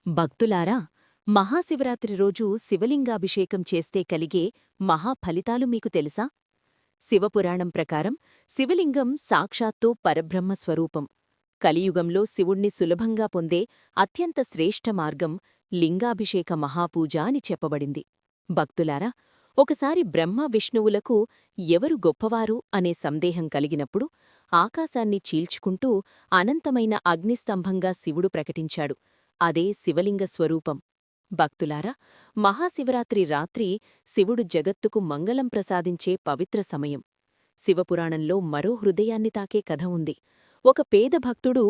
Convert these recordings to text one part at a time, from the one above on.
భక్తులారా, మహాశివరాత్రి రోజు శివలింగాభిషేకం చేస్తే కలిగే మహాఫలితాలు మీకు తెలుసా? శివపురాణం ప్రకారం శివలింగం సాక్షాత్తు పరబ్రహ్మ స్వరూపం. కలియుగంలో శివుణ్ణి సులభంగా పొందే అత్యంత శ్రేష్ఠ మార్గం లింగాభిషేక మహాపూజ అని చెప్పబడింది. భక్తులారా, ఒకసారి బ్రహ్మ విష్ణువులకు ఎవరు గొప్పవారు అనే సందేహం కలిగినప్పుడు ఆకాశాన్ని చీల్చుకుంటూ అనంతమైన అగ్నిస్తంభంగా శివుడు ప్రకటించాడు. అదే శివలింగ స్వరూపం. భక్తులారా, మహాశివరాత్రి రాత్రి శివుడు జగత్తుకు మంగళం ప్రసాదించే పవిత్ర సమయం. శివపురాణంలో మరో హృదయాన్ని తాకే కథ ఉంది. ఒక పేద భక్తుడు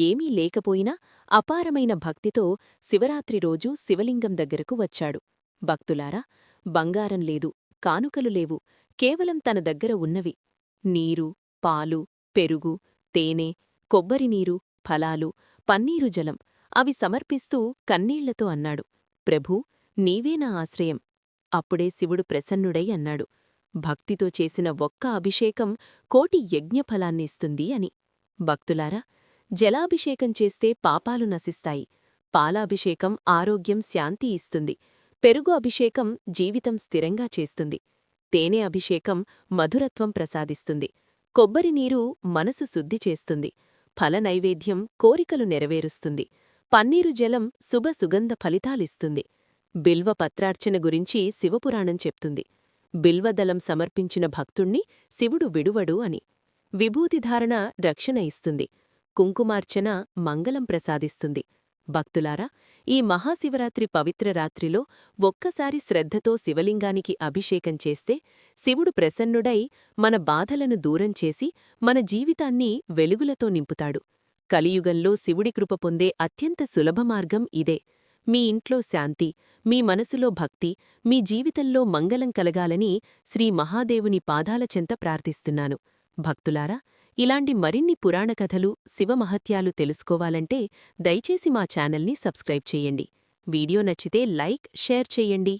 ఏమీ లేకపోయినా అపారమైన భక్తితో శివరాత్రి రోజు శివలింగం దగ్గరకు వచ్చాడు. భక్తులారా, బంగారం లేదు, కానుకలు లేవు, కేవలం తన దగ్గర ఉన్నవి నీరు, పాలు, పెరుగు, తేనె, కొబ్బరినీరు, ఫలాలు, పన్నీరు జలం. అవి సమర్పిస్తూ కన్నీళ్లతో అన్నాడు, ప్రభూ, నీవే నా ఆశ్రయం. అప్పుడే శివుడు ప్రసన్నుడై అన్నాడు, భక్తితో చేసిన ఒక్క అభిషేకం కోటి యజ్ఞఫలాన్ని ఇస్తుంది అని. భక్తులారా, జలాభిషేకం చేస్తే పాపాలు నశిస్తాయి. పాలాభిషేకం ఆరోగ్యం, శాంతి ఇస్తుంది. పెరుగు అభిషేకం జీవితం స్థిరంగా చేస్తుంది. తేనె అభిషేకం మధురత్వం ప్రసాదిస్తుంది. కొబ్బరినీరు మనసు శుద్ధి చేస్తుంది. ఫల నైవేద్యం కోరికలు నెరవేరుస్తుంది. పన్నీరు జలం శుభ సుగంధ ఫలితాలిస్తుంది. బిల్వ పత్రార్చన గురించి శివపురాణం చెప్తుంది. బిల్వదళం సమర్పించిన భక్తుణ్ణి శివుడు విడువడు అని. విభూతిధారణ రక్షణ ఇస్తుంది. కుంకుమార్చన మంగళం ప్రసాదిస్తుంది. భక్తులారా, ఈ మహాశివరాత్రి పవిత్ర రాత్రిలో ఒక్కసారి శ్రద్ధతో శివలింగానికి అభిషేకం చేస్తే శివుడు ప్రసన్నుడై మన బాధలను దూరం చేసి మన జీవితాన్ని వెలుగులతో నింపుతాడు. కలియుగంలో శివుడి కృప పొందే అత్యంత సులభ మార్గం ఇదే. మీ ఇంట్లో శాంతి, మీ మనసులో భక్తి, మీ జీవితంలో మంగళం కలగాలని శ్రీ మహాదేవుని పాదాల చెంత ప్రార్థిస్తున్నాను. భక్తులారా, ఇలాంటి మరిన్ని పురాణ కథలు, శివమహత్యాలు తెలుసుకోవాలంటే దయచేసి మా ఛానల్ని సబ్స్క్రైబ్ చేయండి. వీడియో నచ్చితే లైక్, షేర్ చేయండి.